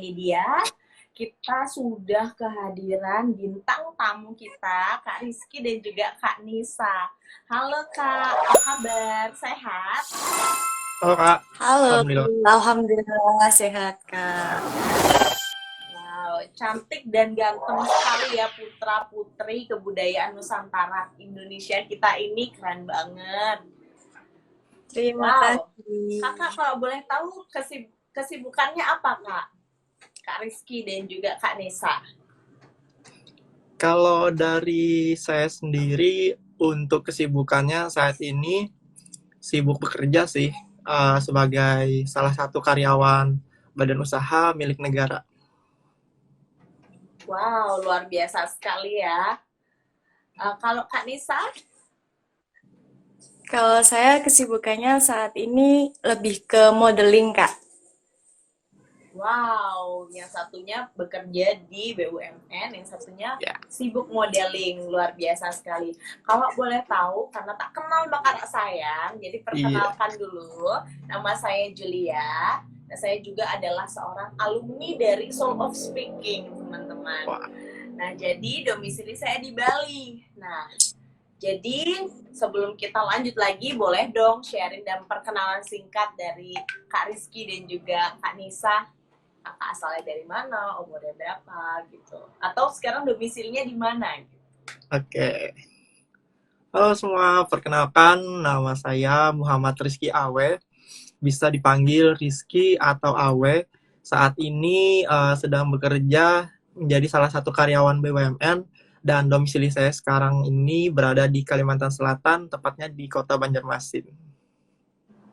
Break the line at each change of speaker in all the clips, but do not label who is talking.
ini dia, kita sudah kehadiran bintang tamu kita, Kak Rizky dan juga Kak Nisa. Halo Kak, apa kabar? Sehat?
Halo Kak,
Halo,
Alhamdulillah.
alhamdulillah sehat Kak.
Wow, cantik dan ganteng sekali ya putra putri kebudayaan Nusantara Indonesia kita ini, keren banget.
Terima
Wow,
kasih.
kakak kalau boleh tahu kesibukannya apa kak? Kak Rizky dan juga Kak Nisa.
Kalau dari saya sendiri untuk kesibukannya saat ini sibuk bekerja sih sebagai salah satu karyawan badan usaha milik negara.
Wow, luar biasa sekali ya. Kalau Kak Nisa,
Kalau saya kesibukannya saat ini lebih ke modeling Kak.
wow, yang satunya bekerja di BUMN, yang satunya
Ya,
sibuk modeling, luar biasa sekali. Kalau boleh tahu, karena tak kenal maka tak sayang, jadi
iya.
perkenalkan dulu, nama saya Julia, dan saya juga adalah seorang alumni dari Soul of Speaking, teman-teman.
Wah,
Nah, jadi domisili saya di Bali. Nah, jadi sebelum kita lanjut lagi, boleh dong sharing dan perkenalan singkat dari Kak Rizky dan juga Kak Nisa. Kakak asalnya dari mana, umurnya berapa gitu. Atau sekarang domisilinya di mana gitu.
oke. Halo semua, perkenalkan nama saya Muhammad Rizky Awe. Bisa dipanggil Rizky atau Awe. Saat ini sedang bekerja menjadi salah satu karyawan BUMN dan domisili saya sekarang ini berada di Kalimantan Selatan, tepatnya di Kota Banjarmasin.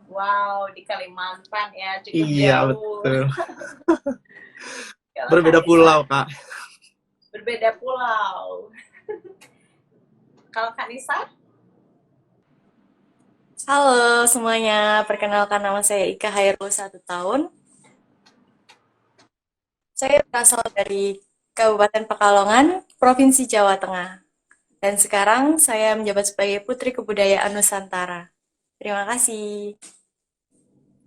Wow, di Kalimantan ya, cukup
Iya,
jauh.
betul.
Kalau Kak
Berbeda
Nisa,
pulau, Kak.
berbeda pulau. Kalau Kak Nisa,
Halo semuanya, perkenalkan nama saya Ika Hairul 1 tahun. Saya berasal dari Kabupaten Pekalongan, Provinsi Jawa Tengah. Dan sekarang saya menjabat sebagai Putri Kebudayaan Nusantara. Terima kasih.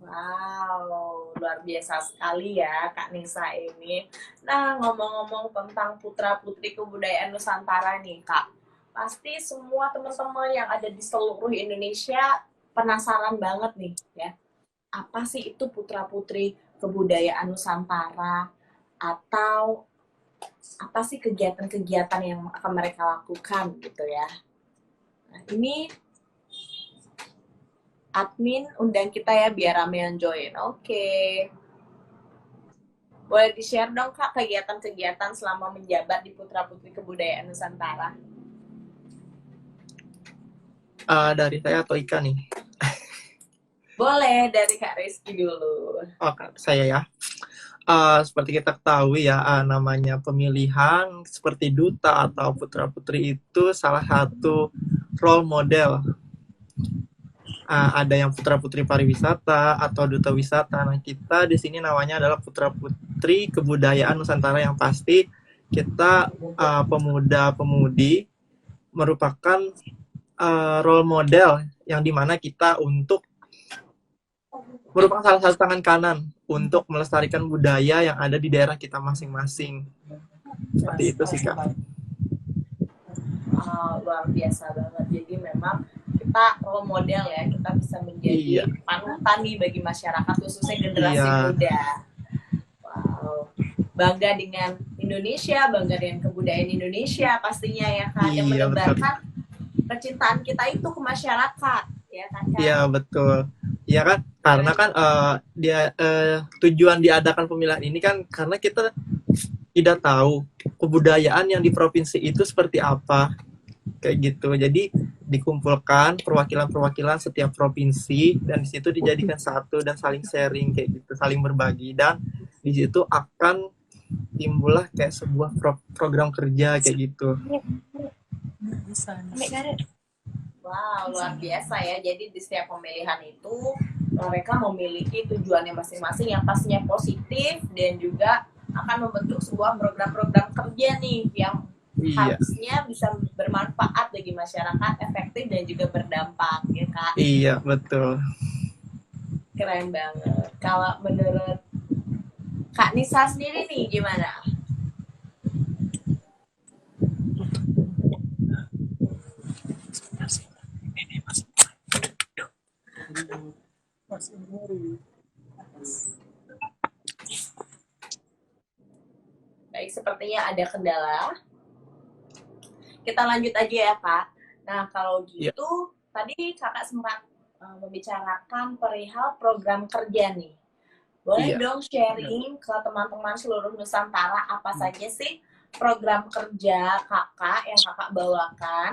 wow, luar biasa sekali ya Kak Nisa ini. Nah, ngomong-ngomong tentang putra-putri kebudayaan Nusantara nih Kak. Pasti semua teman-teman yang ada di seluruh Indonesia penasaran banget nih ya. Apa sih itu putra-putri kebudayaan Nusantara? Atau apa sih kegiatan-kegiatan yang akan mereka lakukan gitu ya. Nah, ini admin undang kita ya biar rame yang join. Oke. Boleh di-share dong Kak kegiatan-kegiatan selama menjabat di Putra Putri Kebudayaan Nusantara?
Dari saya atau Ika nih?
Boleh dari Kak Rizky dulu.
Oh, Kak, saya ya. Seperti kita ketahui ya, namanya pemilihan seperti duta atau putra-putri itu salah satu role model. Ada yang putra-putri pariwisata atau duta wisata. Nah, kita di sini namanya adalah putra-putri kebudayaan Nusantara yang pasti kita pemuda-pemudi merupakan role model yang dimana kita untuk merupakan salah satu tangan kanan untuk melestarikan budaya yang ada di daerah kita masing-masing. Seperti itu sih Kak.
Luar biasa banget. Jadi memang kita role model ya, kita bisa menjadi
Iya,
panutan nih bagi masyarakat khususnya generasi
iya,
muda. Wow, bangga dengan Indonesia, bangga dengan kebudayaan Indonesia pastinya ya Kak, yang
iya betul.
menebarkan kecintaan kita itu ke masyarakat, ya kan Kak?
Iya betul. Iya kan, karena kan tujuan diadakan pemilihan ini kan karena kita tidak tahu kebudayaan yang di provinsi itu seperti apa, kayak gitu. Jadi dikumpulkan perwakilan-perwakilan setiap provinsi dan di situ dijadikan satu dan saling sharing kayak gitu, saling berbagi dan di situ akan timbullah kayak sebuah program kerja kayak gitu.
Wow, luar biasa ya. Jadi di setiap pemilihan itu mereka memiliki tujuannya masing-masing yang pastinya positif dan juga akan membentuk sebuah program-program kerja nih yang
Iya,
harusnya bisa bermanfaat bagi masyarakat, efektif dan juga berdampak ya Kak.
iya betul.
Keren banget. Kalau menurut Kak Nisa sendiri nih gimana? Baik, sepertinya ada kendala. Kita lanjut aja ya, Kak. Nah, kalau
Ya,
gitu, tadi Kakak sempat membicarakan perihal program kerja nih. Boleh
iya.
dong sharing ke teman-teman seluruh Nusantara apa saja sih program kerja Kakak yang Kakak bawakan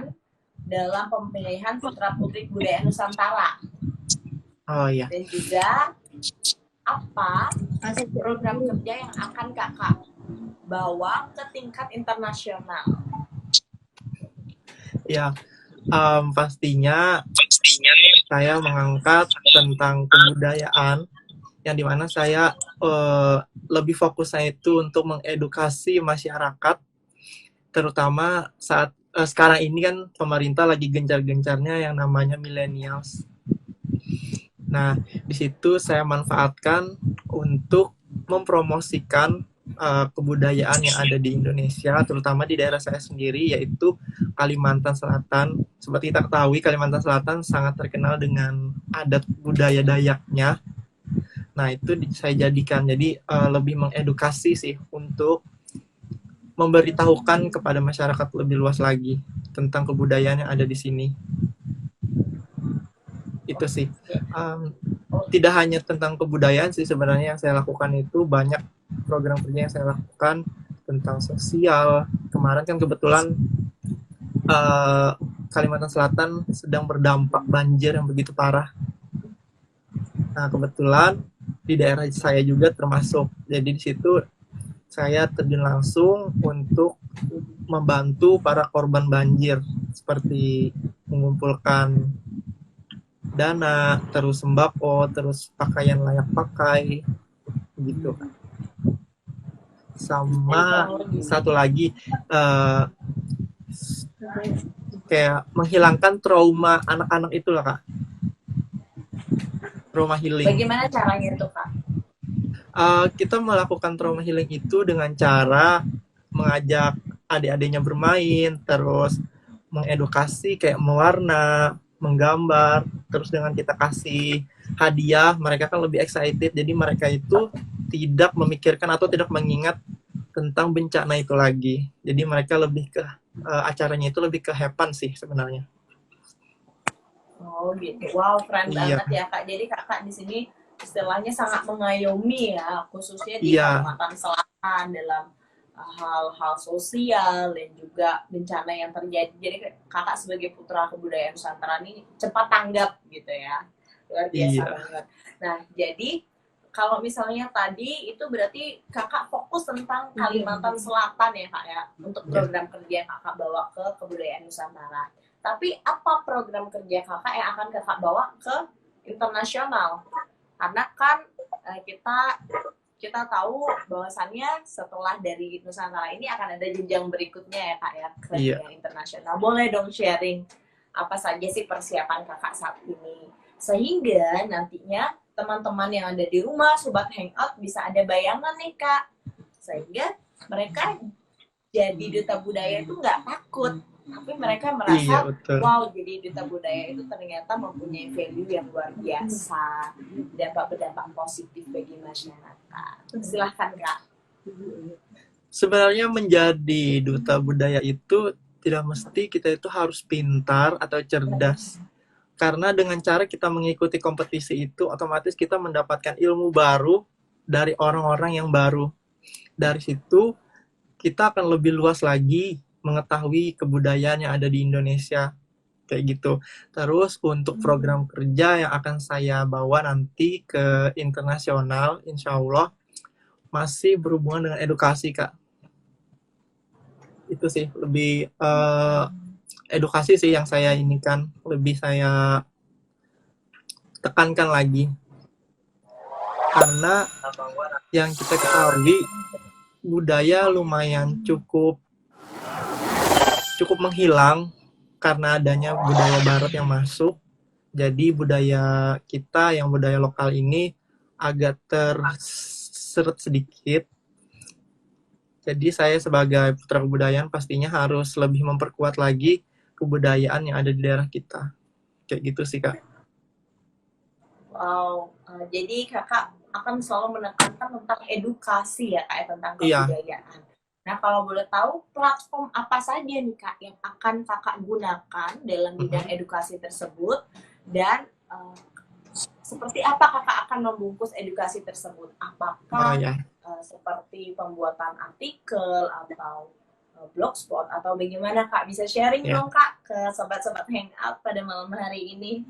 dalam pemilihan putra-putri budaya Nusantara?
Oh iya.
Dan juga apa program kerja yang akan Kakak bawa ke tingkat internasional?
Ya, pastinya saya mengangkat tentang kebudayaan yang dimana saya lebih fokusnya itu untuk mengedukasi masyarakat, terutama saat sekarang ini kan pemerintah lagi gencar-gencarnya yang namanya millennials. Nah, di situ saya manfaatkan untuk mempromosikan kebudayaan yang ada di Indonesia, terutama di daerah saya sendiri, yaitu Kalimantan Selatan. Seperti kita ketahui, Kalimantan Selatan sangat terkenal dengan adat budaya Dayaknya. Nah, itu saya jadikan jadi lebih mengedukasi sih untuk memberitahukan kepada masyarakat lebih luas lagi tentang kebudayaan yang ada di sini. Itu sih. Tidak hanya tentang kebudayaan sih sebenarnya yang saya lakukan, itu banyak program kerja yang saya lakukan tentang sosial. Kemarin kan kebetulan Kalimantan Selatan sedang berdampak banjir yang begitu parah. Nah, kebetulan di daerah saya juga termasuk. Jadi di situ saya terjun langsung untuk membantu para korban banjir, seperti mengumpulkan dana, terus sembako, terus pakaian layak pakai, gitu. Sama satu lagi, kayak menghilangkan trauma anak-anak itulah, Kak. Trauma healing.
Bagaimana caranya itu, Kak?
Kita melakukan trauma healing itu dengan cara mengajak adik-adiknya bermain, terus mengedukasi kayak mewarna, menggambar, terus dengan kita kasih hadiah, mereka kan lebih excited, jadi mereka itu tidak memikirkan atau tidak mengingat tentang bencana itu lagi. Jadi mereka lebih ke acaranya itu lebih ke happen sih sebenarnya.
Oh gitu. Wow, keren
Iya,
banget ya, Kak. Jadi Kakak di sini istilahnya sangat mengayomi ya, khususnya di
iya,
Kalimantan Selatan dalam hal-hal sosial dan juga bencana yang terjadi. Jadi Kakak sebagai putra kebudayaan Nusantara ini cepat tanggap gitu ya. Luar biasa
iya,
banget. Nah, jadi kalau misalnya tadi itu berarti Kakak fokus tentang Kalimantan Selatan ya, Kak ya, untuk
iya.
program kerja yang Kakak bawa ke kebudayaan Nusantara. Tapi apa program kerja Kakak yang akan Kakak bawa ke internasional? Karena kan kita tahu bahwasannya setelah dari Nusantara ini akan ada jenjang berikutnya ya, Kak ya, ke
Iya.
dunia internasional. Boleh dong sharing apa saja sih persiapan Kakak saat ini? Sehingga nantinya teman-teman yang ada di rumah, Sobat Hangout, bisa ada bayangan nih, Kak. Sehingga mereka jadi duta budaya itu nggak takut, tapi mereka
Iya,
merasa
betul.
wow, jadi duta budaya itu ternyata mempunyai value yang luar biasa, berdampak positif bagi masyarakat. Silahkan, Kak.
Sebenarnya menjadi duta budaya itu tidak mesti kita itu harus pintar atau cerdas. Karena dengan cara kita mengikuti kompetisi itu, otomatis kita mendapatkan ilmu baru dari orang-orang yang baru. Dari situ, kita akan lebih luas lagi mengetahui kebudayaan yang ada di Indonesia. Kayak gitu. Terus untuk program kerja yang akan saya bawa nanti ke internasional, insya Allah, masih berhubungan dengan edukasi, Kak. Itu sih, lebih edukasi sih yang saya inikan, lebih saya tekankan lagi. Karena yang kita ketahui, budaya lumayan cukup menghilang karena adanya budaya barat yang masuk. Jadi budaya kita yang budaya lokal ini agak seret sedikit. Jadi saya sebagai putra kebudayaan pastinya harus lebih memperkuat lagi kebudayaan yang ada di daerah kita. Kayak gitu sih, Kak.
Wow, jadi kakak akan selalu menekankan tentang edukasi ya kak, ya, tentang
Iya.
kebudayaan. Nah kalau boleh tahu platform apa saja nih kak yang akan kakak gunakan dalam bidang edukasi tersebut, dan seperti apa kakak akan membungkus edukasi tersebut? Apakah
Ya.
seperti pembuatan artikel atau blogspot atau bagaimana kak? Bisa sharing
Ya.
dong kak ke sobat-sobat hangout pada malam hari ini.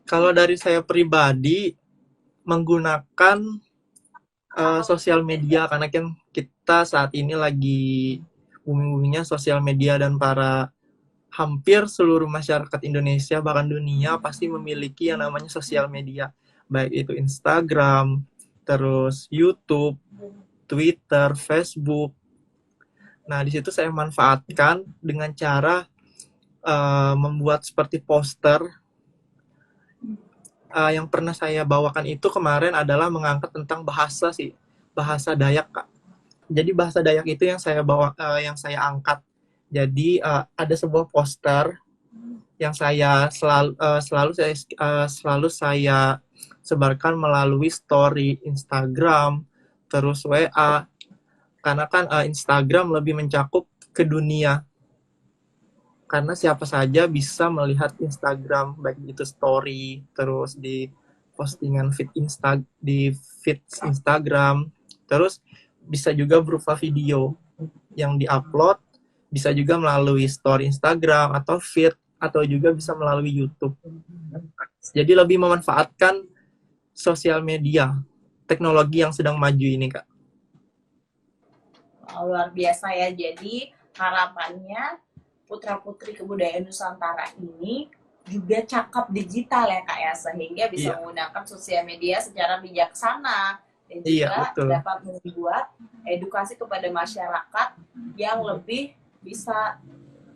Kalau dari saya pribadi menggunakan sosial media, karena kan kita saat ini lagi booming-boomingnya sosial media, dan hampir seluruh masyarakat Indonesia bahkan dunia pasti memiliki yang namanya sosial media, baik itu Instagram, terus YouTube, Twitter, Facebook. Nah, di situ saya manfaatkan dengan cara membuat seperti poster. Yang pernah saya bawakan itu kemarin adalah mengangkat tentang bahasa Dayak, Kak. Jadi bahasa Dayak itu yang saya angkat. Jadi ada sebuah poster yang saya selalu saya sebarkan melalui story Instagram, terus WA, karena kan Instagram lebih mencakup ke dunia. Karena siapa saja bisa melihat Instagram, baik itu story, terus di postingan di feed Instagram, terus bisa juga berupa video yang diupload, bisa juga melalui story Instagram atau feed, atau juga bisa melalui YouTube. Jadi lebih memanfaatkan sosial media, teknologi yang sedang maju ini, Kak.
Luar biasa ya, jadi harapannya putra-putri kebudayaan Nusantara ini juga cakap digital ya kak ya, sehingga bisa menggunakan sosial media secara bijaksana dan juga dapat membuat edukasi kepada masyarakat yang lebih bisa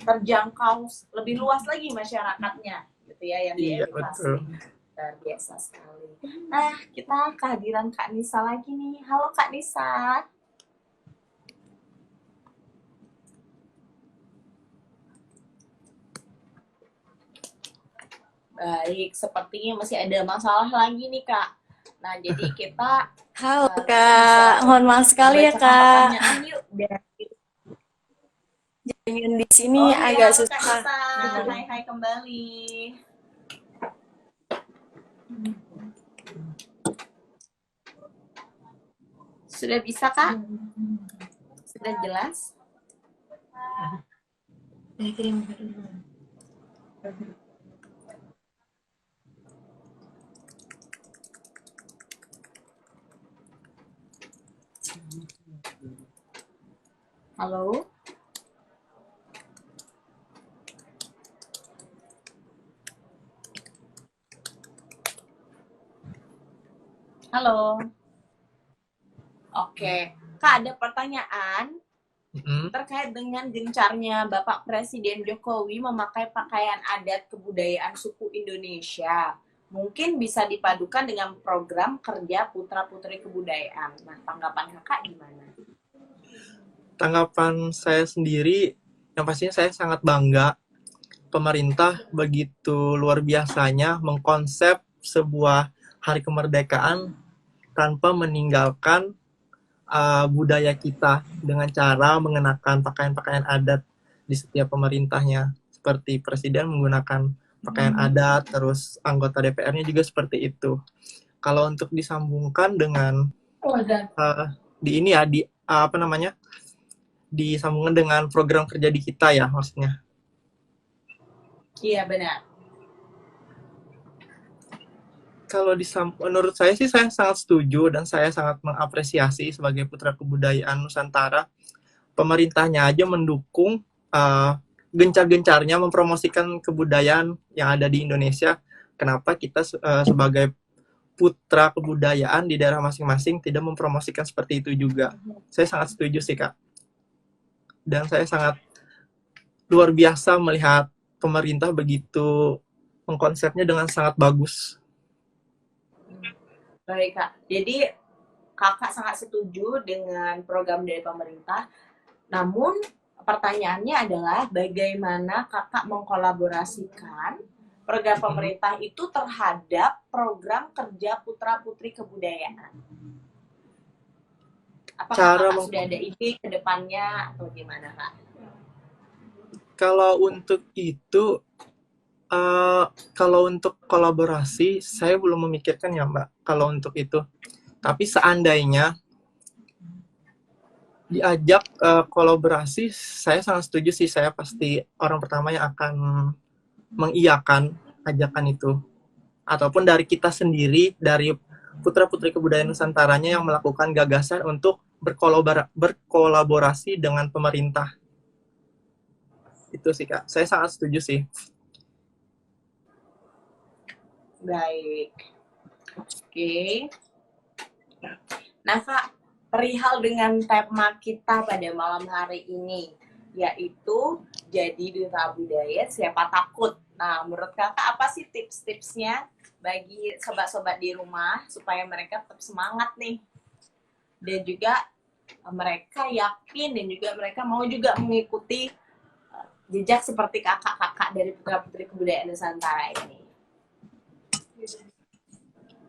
terjangkau lebih luas lagi masyarakatnya gitu ya, yang diedukasi. Luar biasa sekali. Nah, kita kehadiran Kak Nisa lagi nih. Halo Kak Nisa. Baik, sepertinya masih ada masalah lagi nih Kak. Nah, jadi kita
halo Kak, mohon maaf sekali ya Kak.
Yuk,
jaringan di sini agak susah.
Kak Nisa. Hai kembali. Sudah bisa Kak? Sudah jelas? Halo? Halo? Oke, Kak, ada pertanyaan terkait dengan gencarnya Bapak Presiden Jokowi memakai pakaian adat kebudayaan suku Indonesia. Mungkin bisa dipadukan dengan program kerja putra-putri kebudayaan. Nah, tanggapan Kakak gimana?
Tanggapan saya sendiri, yang pastinya saya sangat bangga. Pemerintah begitu luar biasanya mengkonsep sebuah hari kemerdekaan tanpa meninggalkan budaya kita dengan cara mengenakan pakaian-pakaian adat di setiap pemerintahnya. Seperti presiden menggunakan pakaian adat, terus anggota DPR-nya juga seperti itu. Kalau untuk disambungkan dengan disambungkan dengan program kerja di kita ya maksudnya.
Iya benar.
Kalau menurut saya sih saya sangat setuju dan saya sangat mengapresiasi sebagai putra kebudayaan Nusantara. Pemerintahnya aja mendukung gencar-gencarnya mempromosikan kebudayaan yang ada di Indonesia. Kenapa kita sebagai putra kebudayaan di daerah masing-masing tidak mempromosikan seperti itu juga? Saya sangat setuju sih Kak. Dan saya sangat luar biasa melihat pemerintah begitu mengkonsepnya dengan sangat bagus.
Baik Kak, jadi kakak sangat setuju dengan program dari pemerintah. Namun pertanyaannya adalah bagaimana kakak mengkolaborasikan program pemerintah itu terhadap program kerja putra-putri kebudayaan. Apakah kakak sudah ada ide ke depannya atau gimana, Kak?
Kalau untuk itu, kalau untuk kolaborasi, saya belum memikirkan ya Mbak, kalau untuk itu. Tapi seandainya diajak kolaborasi, saya sangat setuju sih. Saya pasti orang pertama yang akan mengiyakan ajakan itu. Ataupun dari kita sendiri, dari putra-putri kebudayaan Nusantaranya yang melakukan gagasan untuk berkolaborasi dengan pemerintah. Itu sih Kak, saya sangat setuju sih.
Baik. Oke. Nah Kak, perihal dengan tema kita pada malam hari ini, yaitu jadi duta budaya siapa takut. Nah, menurut kakak apa sih tips-tipsnya bagi sobat-sobat di rumah supaya mereka tetap semangat nih? Dan juga mereka yakin dan juga mereka mau juga mengikuti jejak seperti kakak-kakak dari putra-putri kebudayaan Nusantara ini.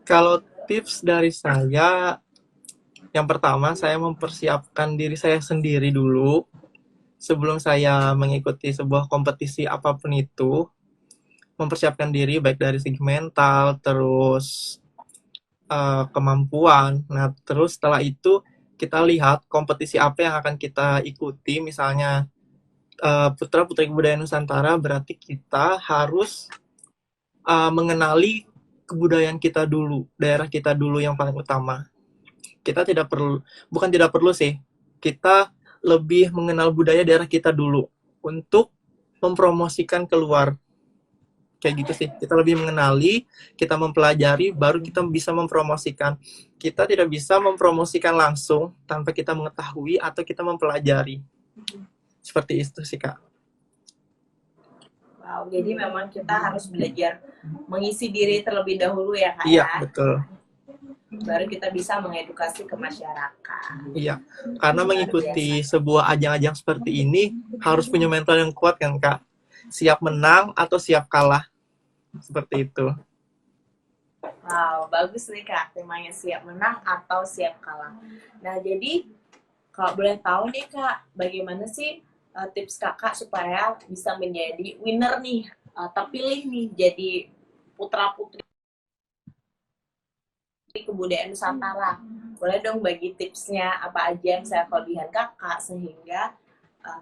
Kalau tips dari saya, yang pertama saya mempersiapkan diri saya sendiri dulu sebelum saya mengikuti sebuah kompetisi apapun itu. Mempersiapkan diri baik dari segi mental, terus kemampuan. Nah, terus setelah itu kita lihat kompetisi apa yang akan kita ikuti. Misalnya Putra Putri Kebudayaan Nusantara, berarti kita harus mengenali kebudayaan kita dulu, daerah kita dulu yang paling utama. Kita bukan tidak perlu sih, kita lebih mengenal budaya daerah kita dulu untuk mempromosikan keluar. Kayak gitu sih, kita lebih mengenali, kita mempelajari, baru kita bisa mempromosikan. Kita tidak bisa mempromosikan langsung tanpa kita mengetahui atau kita mempelajari. Seperti itu sih Kak.
Wow, jadi memang kita harus belajar mengisi diri terlebih dahulu ya Kak
Iya,
ya?
betul.
Baru kita bisa mengedukasi ke masyarakat.
Iya, karena mengikuti sebuah ajang-ajang seperti ini harus punya mental yang kuat kan Kak. Siap menang atau siap kalah. Seperti itu.
Wow, bagus nih Kak, temanya siap menang atau siap kalah. Nah, jadi kalau boleh tahu nih Kak, bagaimana sih tips Kakak supaya bisa menjadi winner nih, terpilih nih jadi putra-putri kebudayaan Nusantara. Boleh dong bagi tipsnya apa aja yang saya kelebihan Kakak sehingga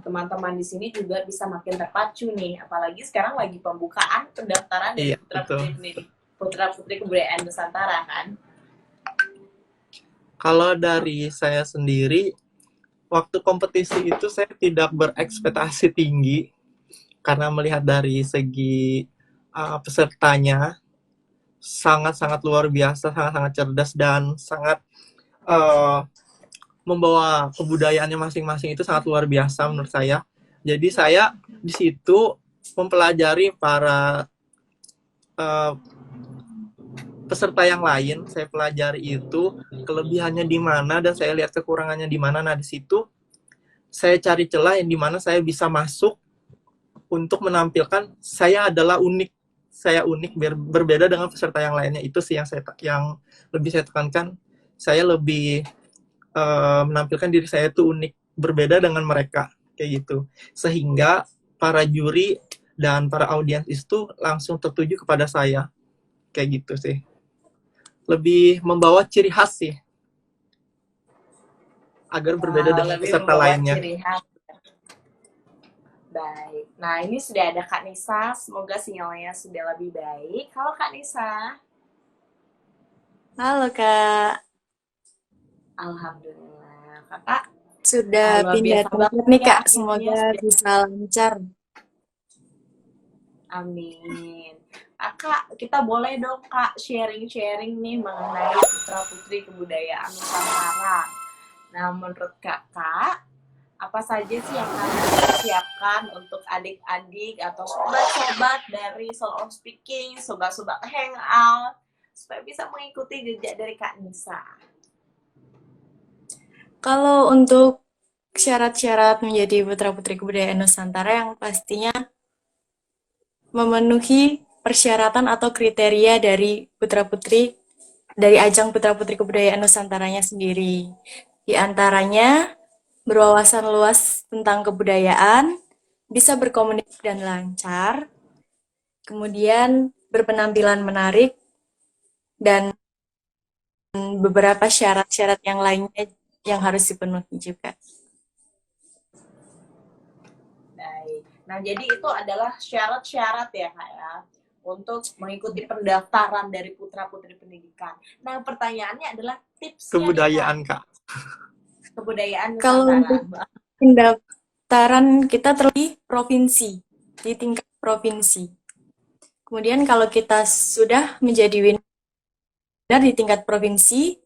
teman-teman di sini juga bisa makin terpacu nih, apalagi sekarang lagi pembukaan pendaftaran dari putra-putri kebudayaan Nusantara kan.
Kalau dari saya sendiri, waktu kompetisi itu saya tidak berekspektasi tinggi karena melihat dari segi pesertanya sangat-sangat luar biasa, sangat-sangat cerdas dan sangat membawa kebudayaannya masing-masing itu sangat luar biasa menurut saya. Jadi saya di situ mempelajari para peserta yang lain, saya pelajari itu kelebihannya di mana dan saya lihat kekurangannya di mana. Nah, di situ saya cari celah yang di mana saya bisa masuk untuk menampilkan saya adalah unik. Saya unik berbeda dengan peserta yang lainnya. Itu sih yang lebih saya tekankan. Saya lebih menampilkan diri saya itu unik, berbeda dengan mereka kayak gitu. Sehingga para juri dan para audiens itu langsung tertuju kepada saya. Kayak gitu sih. Lebih membawa ciri khas sih. Agar berbeda dengan peserta lainnya.
Ciri khas. Baik. Nah, ini sudah ada Kak Nisa. Semoga sinyalnya sudah lebih baik. Halo Kak Nisa.
Halo Kak.
Alhamdulillah. Kakak
sudah pindah banget nih Kak. Semoga bisa lancar.
Amin. Kak, kita boleh dong Kak sharing-sharing nih mengenai putra-putri kebudayaan Nusantara. Nah, menurut Kakak, apa saja sih yang harus disiapkan untuk adik-adik atau sobat-sobat dari Soul of Speaking, sobat-sobat hangout, supaya bisa mengikuti jejak dari Kak Nisa?
Kalau untuk syarat-syarat menjadi putra-putri kebudayaan Nusantara yang pastinya memenuhi persyaratan atau kriteria dari putra-putri dari ajang putra-putri kebudayaan Nusantaranya sendiri. Di antaranya berwawasan luas tentang kebudayaan, bisa berkomunikasi dan lancar, kemudian berpenampilan menarik, dan beberapa syarat-syarat yang lainnya yang harus dipenuhi juga.
Baik. Nah, jadi itu adalah syarat-syarat ya, Kak ya, untuk mengikuti pendaftaran dari putra-putri pendidikan. Nah, pertanyaannya adalah tipsnya nih, Kak.
Kebudayaan, Kak.
Kebudayaan
Kalau
Nusantara.
untuk pendaftaran kita terlebih provinsi, di tingkat provinsi. Kemudian kalau kita sudah menjadi winner di tingkat provinsi,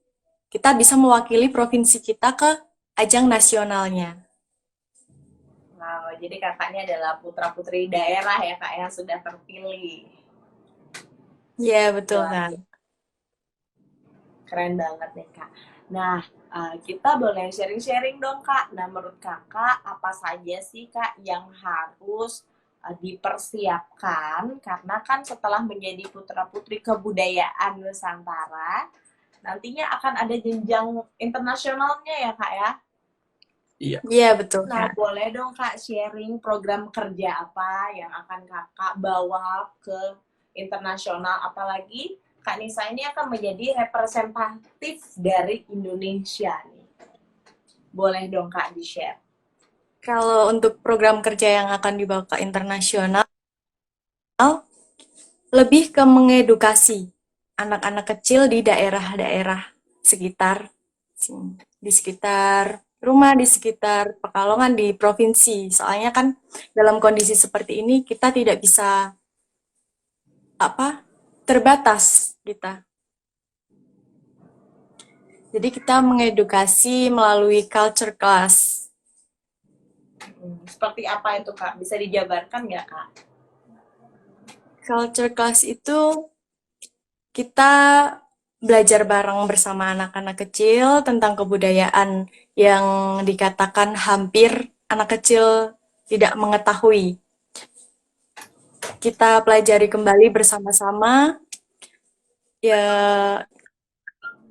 kita bisa mewakili provinsi kita ke ajang nasionalnya.
Wow, jadi kakaknya adalah putra-putri daerah ya, Kak, yang sudah terpilih.
Iya, betul
Luar
kan.
biasa. Keren banget nih, Kak. Nah, kita boleh sharing-sharing dong, Kak. Nah, menurut Kakak, apa saja sih, Kak, yang harus dipersiapkan? Karena kan setelah menjadi putra-putri kebudayaan Nusantara, nantinya akan ada jenjang internasionalnya ya, Kak ya?
Iya.
Iya, betul
Nah,
kan.
boleh dong Kak sharing program kerja apa yang akan Kakak bawa ke internasional, apalagi Kak Nisa ini akan menjadi representatif dari Indonesia nih. Boleh dong Kak di-share.
Kalau untuk program kerja yang akan dibawa ke internasional, lebih ke mengedukasi anak-anak kecil di daerah-daerah sekitar, di sekitar rumah, di sekitar Pekalongan, di provinsi. Soalnya kan dalam kondisi seperti ini kita tidak bisa terbatas kita. Jadi kita mengedukasi melalui culture class.
Seperti apa itu Kak? Bisa dijabarkan nggak Kak?
Culture class itu kita belajar bareng bersama anak-anak kecil tentang kebudayaan yang dikatakan hampir anak kecil tidak mengetahui. Kita pelajari kembali bersama-sama ya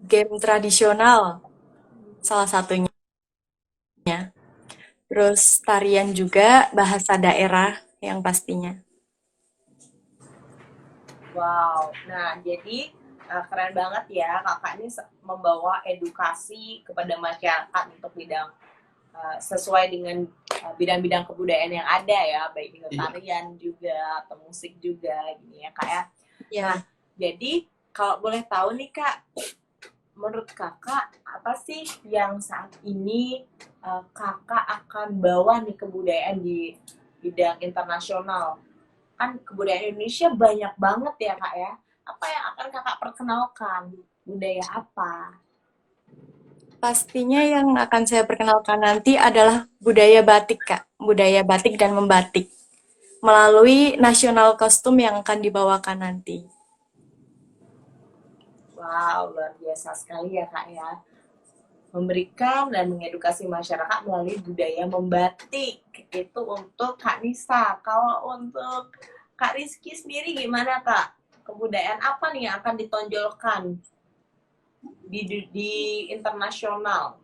game tradisional salah satunya. Terus tarian juga, bahasa daerah yang pastinya.
Wow, nah jadi keren banget ya kakak ini membawa edukasi kepada masyarakat untuk bidang sesuai dengan bidang-bidang kebudayaan yang ada ya, baik itu tarian juga atau musik juga gini ya kak ya.
Ya.
Nah, jadi kalau boleh tahu nih kak, menurut kakak apa sih yang saat ini kakak akan bawa nih kebudayaan di bidang internasional? Kan kebudayaan Indonesia banyak banget ya kak ya. Apa yang akan kakak perkenalkan? Budaya apa?
Pastinya yang akan saya perkenalkan nanti adalah budaya batik, Kak. Budaya batik dan membatik. Melalui national costume yang akan dibawakan nanti.
Wow, luar biasa sekali ya kak ya. Memberikan dan mengedukasi masyarakat melalui budaya membatik. Itu untuk Kak Nisa. Kalau untuk Kak Rizky sendiri gimana kak? Kebudayaan apa nih yang akan ditonjolkan di internasional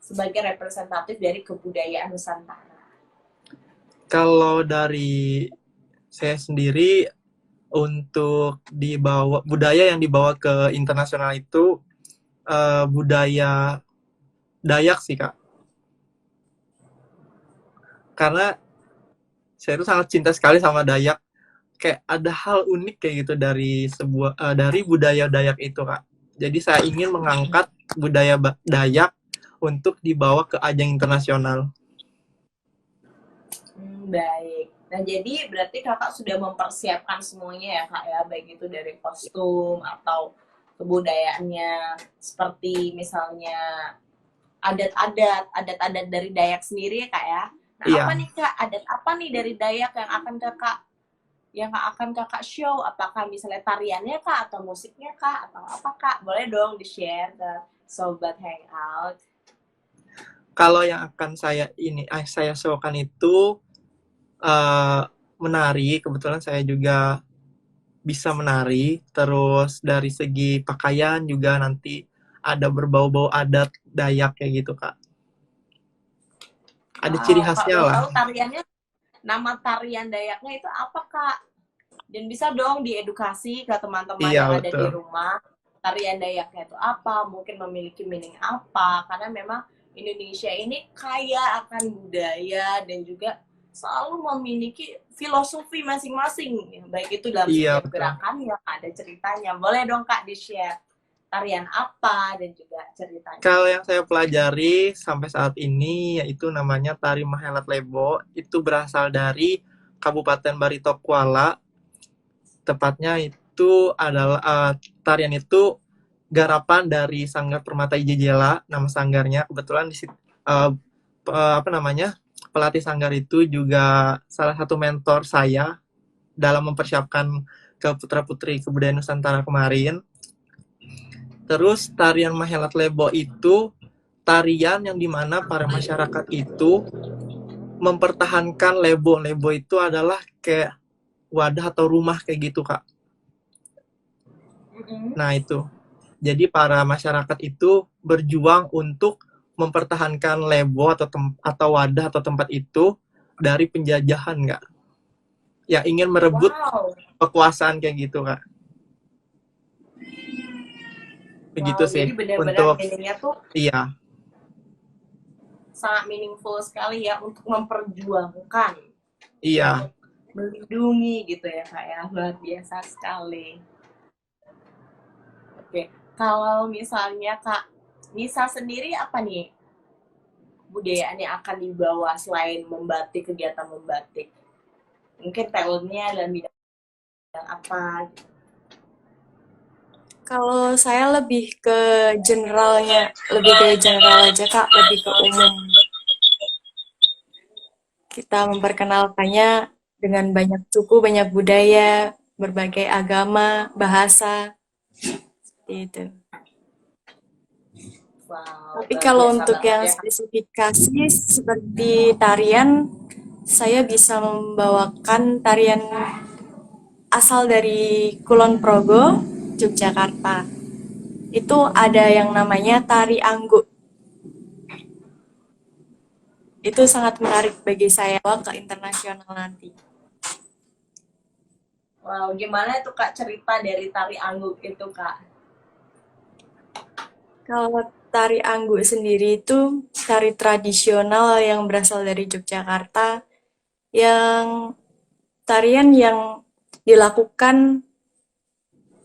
sebagai representatif dari kebudayaan Nusantara?
Kalau dari saya sendiri, untuk dibawa budaya yang dibawa ke internasional itu budaya Dayak sih Kak. Karena saya itu sangat cinta sekali sama Dayak. Kayak ada hal unik kayak gitu dari budaya Dayak itu Kak. Jadi saya ingin mengangkat budaya Dayak untuk dibawa ke ajang internasional.
Baik. Nah, jadi berarti kakak sudah mempersiapkan semuanya ya kak ya, baik itu dari kostum atau kebudayaannya, seperti misalnya adat-adat dari Dayak sendiri ya kak ya. Nah,
Iya.
apa nih kak, adat apa nih dari Dayak yang akan kakak show? Apakah misalnya tariannya kak, atau musiknya kak, atau apa kak? Boleh dong di-share ke Sobat Hangout.
Kalau yang akan saya showkan itu eh, menari. Kebetulan saya juga bisa menari. Terus dari segi pakaian juga nanti ada berbau-bau adat Dayak kayak gitu, Kak. Ada ciri
Wow, Kak,
khasnya
boleh
lah.
tahu tariannya, nama tarian Dayaknya itu apa, Kak? Dan bisa dong diedukasi ke teman-teman
Iya,
yang ada di
betul.
rumah, tarian Dayaknya itu apa, mungkin memiliki meaning apa, karena memang Indonesia ini kaya akan budaya dan juga selalu memiliki filosofi masing-masing, baik itu dalam
Iya,
setiap
betul.
gerakan yang ada ceritanya. Boleh dong Kak di-share tarian apa dan juga ceritanya.
Kalau yang saya pelajari sampai saat ini yaitu namanya Tari Mahelat Lebo. Itu berasal dari Kabupaten Barito Kuala. Tepatnya itu adalah tarian itu garapan dari Sanggar Permata Ijejela, nama sanggarnya. Kebetulan apa namanya, pelatih sanggar itu juga salah satu mentor saya dalam mempersiapkan ke putra-putri kebudayaan Nusantara kemarin. Terus tarian Mahelat Lebo itu tarian yang dimana para masyarakat itu mempertahankan lebo. Lebo itu adalah kayak wadah atau rumah kayak gitu, Kak. Nah, itu. Jadi para masyarakat itu berjuang untuk mempertahankan lebo atau wadah atau tempat itu dari penjajahan, Kak. Yang ingin merebut
Wow,
kekuasaan kayak gitu, Kak. Begitu
wow,
sih
jadi benar-benar
untuk
meaningnya tuh
iya,
sangat meaningful sekali ya untuk memperjuangkan,
iya.
untuk melindungi gitu ya Kak ya, luar biasa sekali. Oke, kalau misalnya Kak Nisa sendiri apa nih budayaan yang akan dibawa selain membatik, kegiatan membatik? Mungkin talentnya dalam bidang apa?
Kalau saya lebih ke generalnya, lebih ke general aja Kak, lebih ke umum. Kita memperkenalkannya dengan banyak suku, banyak budaya, berbagai agama, bahasa, seperti itu.
Wow,
Tapi
luar
kalau
biasa
untuk
banget
yang
ya.
spesifikasi seperti tarian, saya bisa membawakan tarian asal dari Kulon Progo, Yogyakarta. Itu ada yang namanya tari anggur. Itu sangat menarik bagi saya ke internasional nanti.
Wow, gimana tuh Kak cerita dari tari angguk itu Kak?
Kalau tari anggur sendiri itu tari tradisional yang berasal dari Yogyakarta, yang tarian yang dilakukan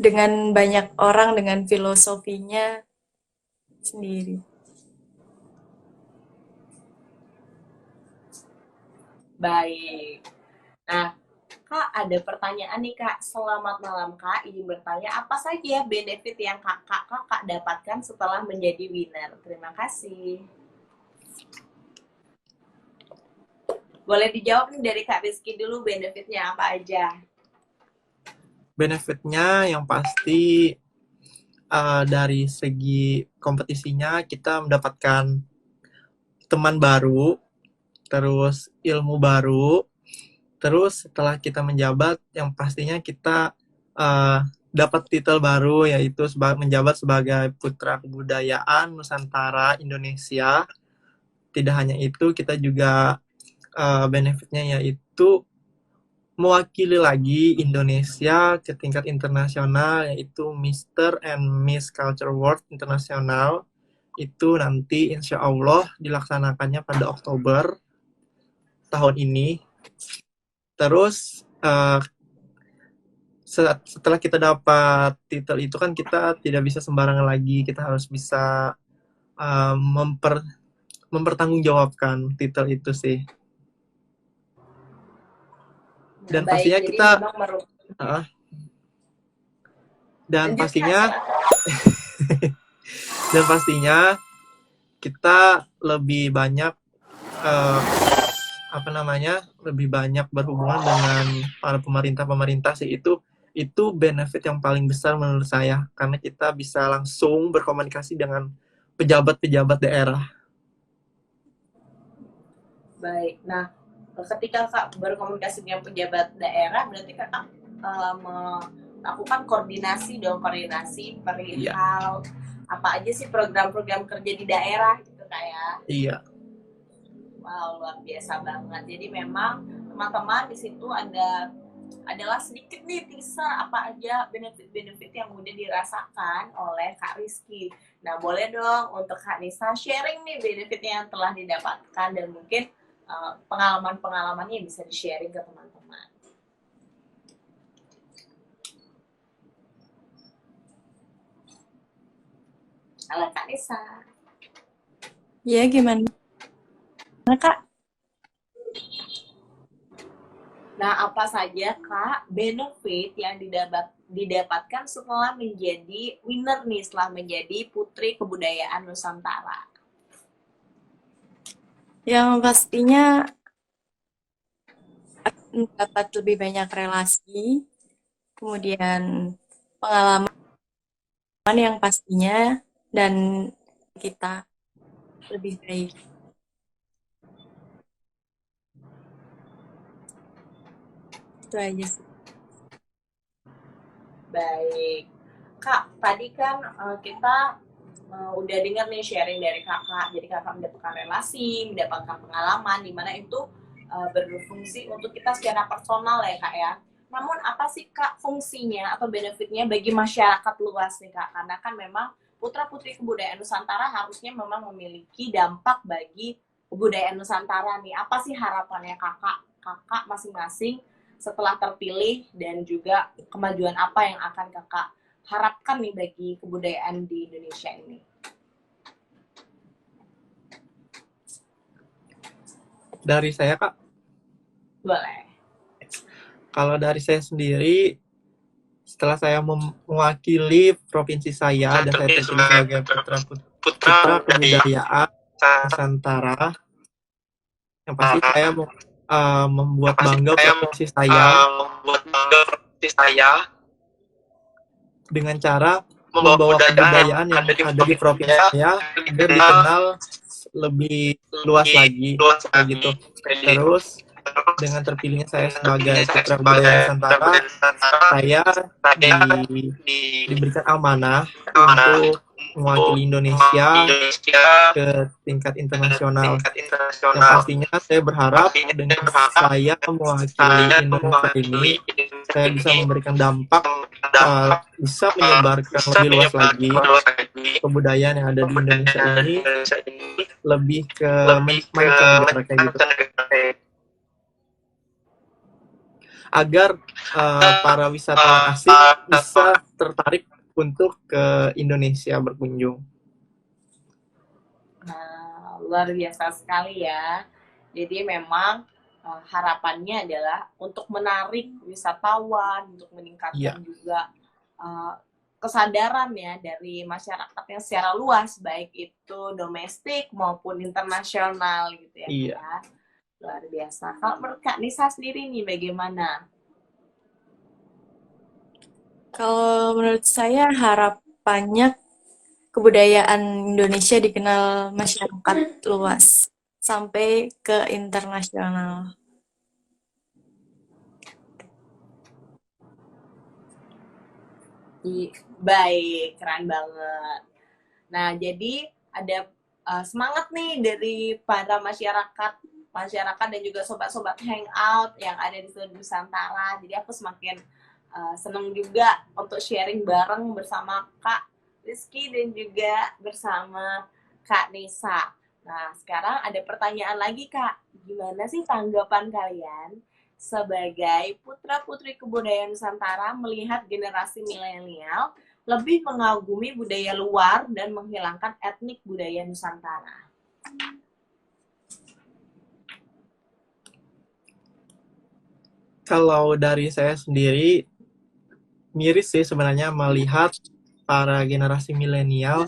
dengan banyak orang dengan filosofinya sendiri.
Baik. Nah, Kak, ada pertanyaan nih Kak. Selamat malam Kak, izin bertanya apa saja benefit yang kakak dapatkan setelah menjadi winner? Terima kasih. Boleh dijawab nih dari Kak Rizky dulu benefitnya apa aja?
Benefitnya yang pasti dari segi kompetisinya kita mendapatkan teman baru, terus ilmu baru, terus setelah kita menjabat yang pastinya kita dapat titel baru yaitu menjabat sebagai Putra Kebudayaan Nusantara Indonesia. Tidak hanya itu, kita juga benefitnya yaitu mewakili lagi Indonesia ke tingkat internasional yaitu Mr. and Miss Culture World Internasional. Itu nanti insya Allah dilaksanakannya pada Oktober tahun ini. Terus setelah kita dapat titel itu kan kita tidak bisa sembarangan lagi, kita harus bisa mempertanggungjawabkan titel itu sih. Dan
Baik,
pastinya
jadi
kita
memang
dan
lanjut Kak,
pastinya
silakan.
dan pastinya kita lebih banyak lebih banyak berhubungan dengan para pemerintah sih. Itu benefit yang paling besar menurut saya karena kita bisa langsung berkomunikasi dengan pejabat-pejabat daerah.
Baik. Nah, ketika Kak berkomunikasi dengan pejabat daerah, berarti Kakak melakukan koordinasi
Iya,
perihal apa aja sih program-program kerja di daerah gitu kayak.
iya,
Wow, luar biasa banget. Jadi memang teman-teman di situ adalah sedikit nih teaser apa aja benefit-benefit yang udah dirasakan oleh Kak Rizky. Nah, boleh dong untuk Kak Nisa sharing nih benefitnya yang telah didapatkan dan mungkin pengalaman-pengalamannya bisa di-sharing ke teman-teman. Halo Kak Nisa.
Ya, gimana Kak?
Nah, apa saja Kak benefit yang didapatkan setelah menjadi winner nih, setelah menjadi Putri Kebudayaan Nusantara?
Yang pastinya dapat lebih banyak relasi, kemudian pengalaman yang pastinya, dan kita lebih baik. Itu aja sih.
Baik. Kak, tadi kan kita udah dengar nih sharing dari kakak. Jadi kakak mendapatkan relasi, mendapatkan pengalaman, di mana itu berfungsi untuk kita secara personal ya kak ya. Namun apa sih kak fungsinya atau benefitnya bagi masyarakat luas nih kak? Karena kan memang putra-putri kebudayaan Nusantara harusnya memang memiliki dampak bagi kebudayaan Nusantara nih. Apa sih harapannya kakak masing-masing setelah terpilih dan juga kemajuan apa yang akan kakak harapkan nih bagi kebudayaan di Indonesia ini?
dari saya Kak.
Boleh.
Kalau dari saya sendiri, setelah saya mewakili provinsi saya dan saya terpilih sebagai putra kebudayaan Nusantara, yang pasti saya membuat bangga provinsi saya dengan cara membawa kebudayaan yang ada di provinsi saya agar dikenal lebih luas lagi, kayak gitu. Terus dengan terpilihnya saya sebagai putra kebudayaan Nusantara, saya diberikan amanah untuk mewakili Indonesia ke tingkat internasional. Yang pastinya saya berharap dengan saya mewakili Indonesia ini, saya bisa memberikan dampak, bisa menyebarkan lebih luas lagi kebudayaan yang ada di Indonesia ini lebih ke mancanegara kayak gitu, agar para wisatawan asing bisa tertarik untuk ke Indonesia berkunjung.
Nah, luar biasa sekali ya. Jadi memang harapannya adalah untuk menarik wisatawan, untuk meningkatkan juga kesadaran ya dari masyarakatnya secara luas, baik itu domestik maupun internasional gitu ya.
Iya.
Luar biasa. Kalau menurut Kak Nisa sendiri nih bagaimana?
Kalau menurut saya harapannya kebudayaan Indonesia dikenal masyarakat luas sampai ke internasional.
Baik, keren banget. Nah, jadi ada semangat nih dari para masyarakat dan juga sobat-sobat hangout yang ada di seluruh Nusantara. Jadi aku semakin senang juga untuk sharing bareng bersama Kak Rizky dan juga bersama Kak Nisa. Nah, sekarang ada pertanyaan lagi Kak. Gimana sih tanggapan kalian sebagai putra-putri kebudayaan Nusantara melihat generasi milenial lebih mengagumi budaya luar dan menghilangkan etnik budaya Nusantara?
Kalau dari saya sendiri, miris sih sebenarnya melihat para generasi milenial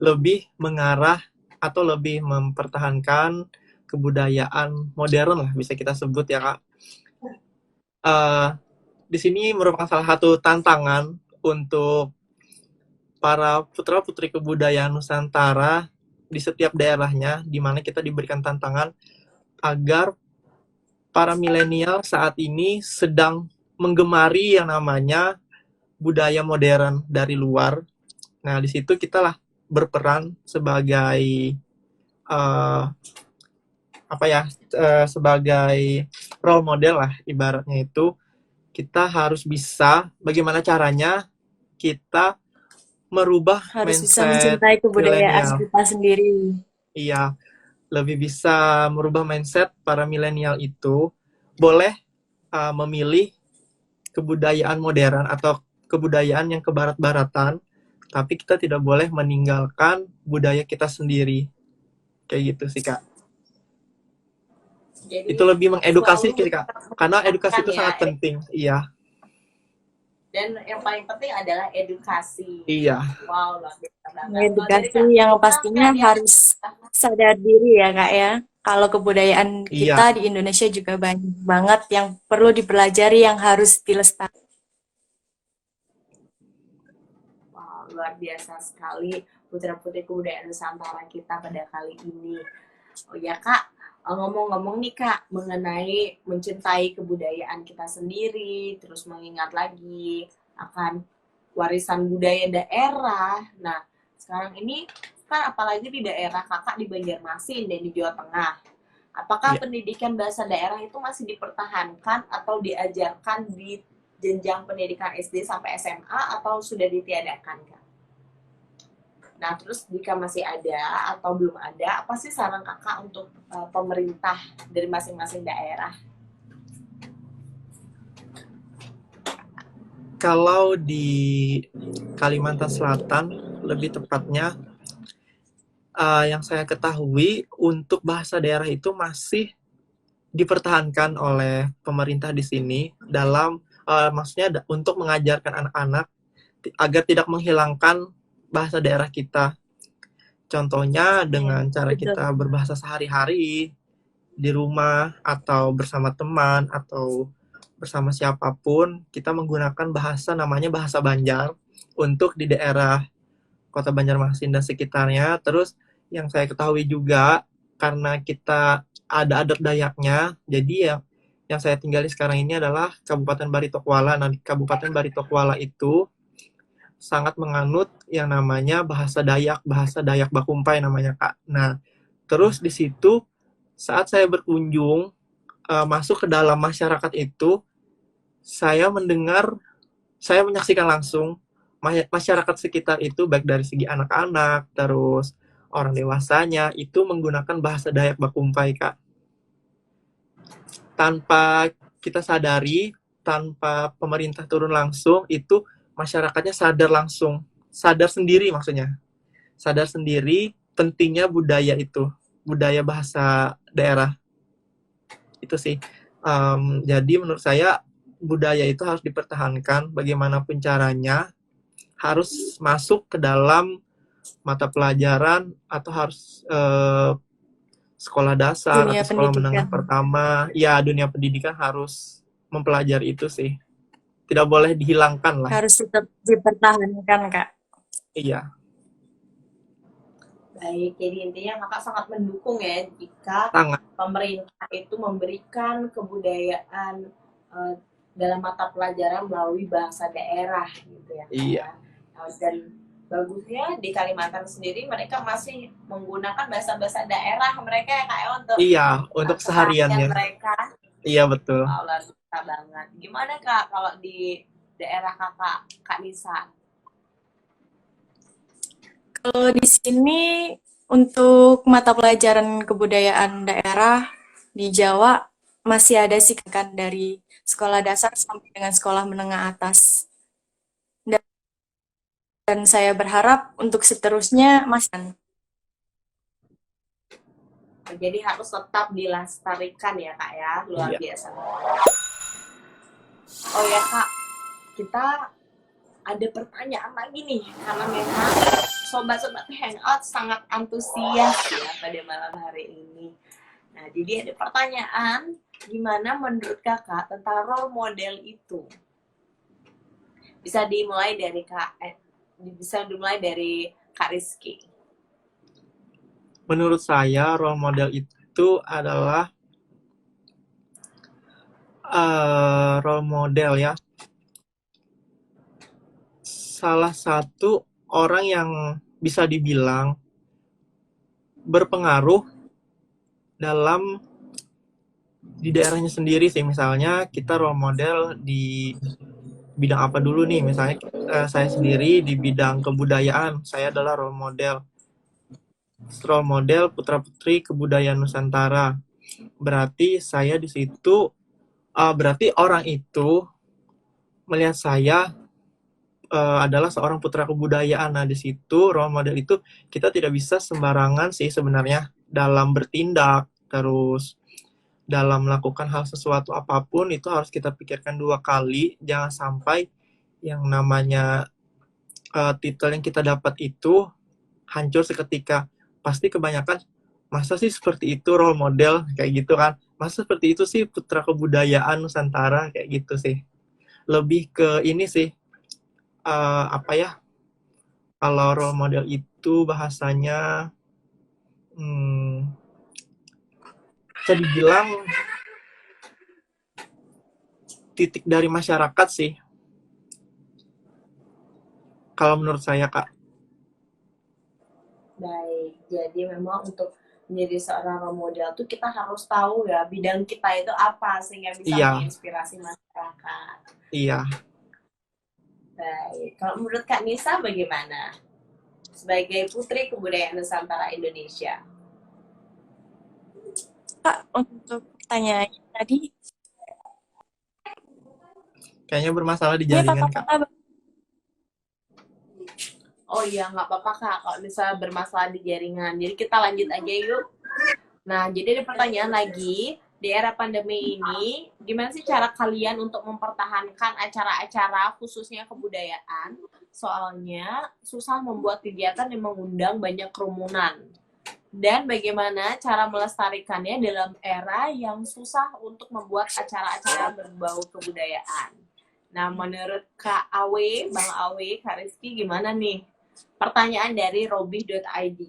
lebih mengarah atau lebih mempertahankan kebudayaan modern lah, bisa kita sebut ya Kak. Di sini merupakan salah satu tantangan untuk para putra-putri kebudayaan Nusantara di setiap daerahnya, di mana kita diberikan tantangan agar para milenial saat ini sedang menggemari yang namanya budaya modern dari luar. Nah, di situ kita lah berperan sebagai eh, apa ya, sebagai role model lah ibaratnya itu. Kita harus bisa bagaimana caranya kita merubah
Harus bisa
mindset
mencintai kebudayaan
milenial.
kita sendiri.
Iya, lebih bisa merubah mindset para milenial itu boleh memilih kebudayaan modern atau kebudayaan yang kebarat-baratan, tapi kita tidak boleh meninggalkan budaya kita sendiri. Kayak gitu sih, Kak.
Jadi
Itu lebih mengedukasi
selalu
sih, Kak. Karena edukasi itu
ya,
sangat penting. Iya,
dan yang paling penting adalah edukasi.
iya,
Wow, luar biasa banget. Kalau dari
Edukasi
Kak
yang
Nisa,
pastinya
Kak,
harus sadar diri ya Kak ya. Kalau kebudayaan
iya.
kita di Indonesia juga banyak banget yang perlu dipelajari, yang harus dilestarikan.
wow, luar biasa sekali putra-putri kebudayaan Nusantara kita pada kali ini. Oh ya Kak, ngomong-ngomong nih Kak, mengenai mencintai kebudayaan kita sendiri, terus mengingat lagi akan warisan budaya daerah. Nah, sekarang ini kan apalagi di daerah Kakak di Banjarmasin dan di Jawa Tengah. Apakah
Iya.
pendidikan bahasa daerah itu masih dipertahankan atau diajarkan di jenjang pendidikan SD sampai SMA atau sudah ditiadakan Kak? Nah, terus jika masih ada atau belum ada, apa sih saran Kakak untuk pemerintah dari masing-masing daerah?
Kalau di Kalimantan Selatan, lebih tepatnya, yang saya ketahui untuk bahasa daerah itu masih dipertahankan oleh pemerintah di sini dalam maksudnya untuk mengajarkan anak-anak agar tidak menghilangkan bahasa daerah kita. Contohnya dengan cara
Betul.
kita berbahasa sehari-hari di rumah atau bersama teman atau bersama siapapun, kita menggunakan bahasa namanya bahasa Banjar untuk di daerah Kota Banjarmasin dan sekitarnya. Terus yang saya ketahui juga karena kita ada adat Dayaknya, jadi yang saya tinggali sekarang ini adalah Kabupaten Baritokwala. Nah, di Kabupaten Baritokwala itu sangat menganut yang namanya bahasa Dayak Bakumpai namanya, Kak. Nah, terus di situ saat saya berkunjung masuk ke dalam masyarakat itu, saya menyaksikan langsung masyarakat sekitar itu baik dari segi anak-anak, terus orang dewasanya itu menggunakan bahasa Dayak Bakumpai, Kak. Tanpa kita sadari, tanpa pemerintah turun langsung, itu masyarakatnya sadar sendiri maksudnya. Sadar sendiri pentingnya budaya itu, budaya bahasa daerah. Itu sih. Jadi menurut saya budaya itu harus dipertahankan bagaimanapun caranya, harus masuk ke dalam mata pelajaran atau harus sekolah dasar
Dunia
atau sekolah menengah
pendidikan
pertama. Ya, dunia pendidikan harus mempelajari itu sih. Tidak boleh dihilangkan lah.
harus tetap dipertahankan Kak.
Iya,
Baik, jadi intinya Kakak sangat mendukung ya jika
sangat.
pemerintah itu memberikan kebudayaan dalam mata pelajaran melalui bahasa daerah gitu ya Kak
Iya.
ya. Dan bagusnya di Kalimantan sendiri mereka masih menggunakan bahasa-bahasa daerah mereka ya Kak ya untuk
sehariannya.
keseharian mereka.
Iya, betul.
Wow, luar biasa banget. Gimana Kak kalau di daerah Kakak, Kak Nisa?
Kalau di sini untuk mata pelajaran kebudayaan daerah di Jawa masih ada sih kan dari sekolah dasar sampai dengan sekolah menengah atas. Dan saya berharap untuk seterusnya masih.
Jadi harus tetap dilestarikan ya Kak ya, luar
Iya.
biasa. Oh ya Kak, kita ada pertanyaan lagi nih, karena memang sobat-sobat hangout sangat antusias ya pada malam hari ini. Nah, jadi ada pertanyaan, gimana menurut Kakak tentang role model itu? Bisa dimulai dari Kak Rizky.
Menurut saya role model itu adalah role model ya. Salah satu orang yang bisa dibilang berpengaruh dalam di daerahnya sendiri sih. Misalnya kita role model di bidang apa dulu nih, misalnya saya sendiri di bidang kebudayaan, saya adalah role model putra-putri kebudayaan Nusantara. Berarti saya di situ, berarti orang itu melihat saya adalah seorang putra kebudayaan. Nah, di situ role model itu kita tidak bisa sembarangan sih sebenarnya dalam bertindak, terus dalam melakukan hal sesuatu apapun itu harus kita pikirkan 2 kali, jangan sampai yang namanya titel yang kita dapat itu hancur seketika. Pasti kebanyakan, masa sih seperti itu role model kayak gitu kan? Masa seperti itu sih putra kebudayaan Nusantara kayak gitu sih. Lebih ke ini sih, apa ya? Kalau role model itu bahasanya bisa dibilang titik dari masyarakat sih. Kalau menurut saya, Kak.
Baik, jadi memang untuk menjadi seorang role model tuh kita harus tahu ya bidang kita itu apa sehingga bisa
Iya,
menginspirasi masyarakat.
iya.
Baik, kalau menurut Kak Nisa bagaimana? Sebagai Putri Kebudayaan Nusantara Indonesia.
Kak, untuk pertanyaannya tadi,
Kayaknya bermasalah di
ini
jaringan, Kak.
patah-patah.
Oh iya, nggak apa-apa Kak kalau misalnya bermasalah di jaringan. Jadi kita lanjut aja yuk. Nah, jadi ada pertanyaan lagi. Di era pandemi ini, gimana sih cara kalian untuk mempertahankan acara-acara khususnya kebudayaan? Soalnya susah membuat kegiatan yang mengundang banyak kerumunan. Dan bagaimana cara melestarikannya dalam era yang susah untuk membuat acara-acara berbau kebudayaan? Nah, menurut Kak Awe, Bang Awe, Kak Rizky, gimana nih? Pertanyaan dari robi.id.